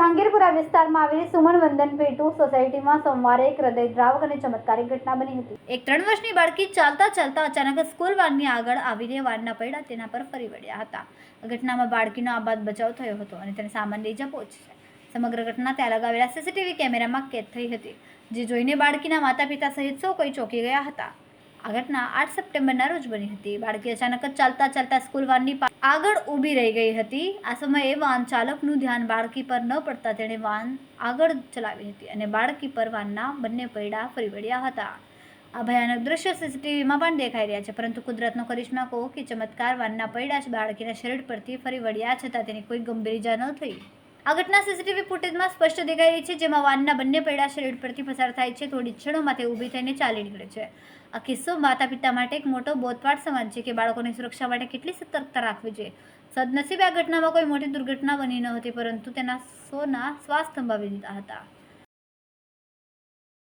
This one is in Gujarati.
જહાંગીરપુરા વિસ્તારમાં આવેલી સુમન વંદન પેટુ સોસાયટીમાં સોમવારે એક હૃદયદ્રાવક અને ચમત્કારિક ઘટના બની હતી। એક 3 વર્ષની બાળકી ચાલતા અચાનક સ્કૂલ વાનની આગળ આવીને વાનના પૈડા તેના પર ફરી વળ્યા હતા। આ ઘટનામાં બાળકીનો આબાદ બચાવ થયો હતો અને તેને સામાન્ય ઈજા પહોંચી છે। સમગ્ર ઘટના ત્યાં લગાવેલા સીસીટીવી કેમેરામાં કેદ થઈ હતી, જે જોઈને બાળકીના માતા-પિતા સહિત સૌ કોઈ ચોંકી ગયા હતા। આ ઘટના 8 સપ્ટેમ્બરના રોજ બની હતી। બાળકી અચાનક જ ચાલતા સ્કૂલ વાનની આગળ ઊભી રહી ગઈ હતી। આ સમયે વાન ચાલકનું ધ્યાન બાળકી પર ન પડતા તેણે વાન આગળ ચલાવી હતી અને બાળકી પર વાનના બંને પૈડા ફરી વળ્યા હતા। આ ભયાનક દ્રશ્ય સીસીટીવીમાં પણ દેખાઈ રહ્યા છે, પરંતુ કુદરતનો કરિશ્મા કહો કે ચમત્કાર, વાનના પૈડા જ બાળકીના શરીર પરથી ફરી વળ્યા છતાં તેને કોઈ ગંભીર ઈજા ન થઈ। આ ઘટના સીસીટીવી ફૂટેજમાં સ્પષ્ટ દેખાઈ રહી છે, જેમાં વાનના બંને પૈડા શરીર પરથી પસાર થાય છે। થોડી ક્ષણોમાં તે ઊભી થઈને ચાલી નીકળે છે। આ કિસ્સો માતા-પિતા માટે એક મોટો બોધપાઠ સમાન છે કે બાળકોની સુરક્ષા માટે કેટલી સતર્કતા રાખવી જોઈએ। સદનસીબે આ ઘટનામાં કોઈ મોટી દુર્ઘટના બની ન હતી, પરંતુ તેના શ્વાસ થંભાવી દીધા હતા।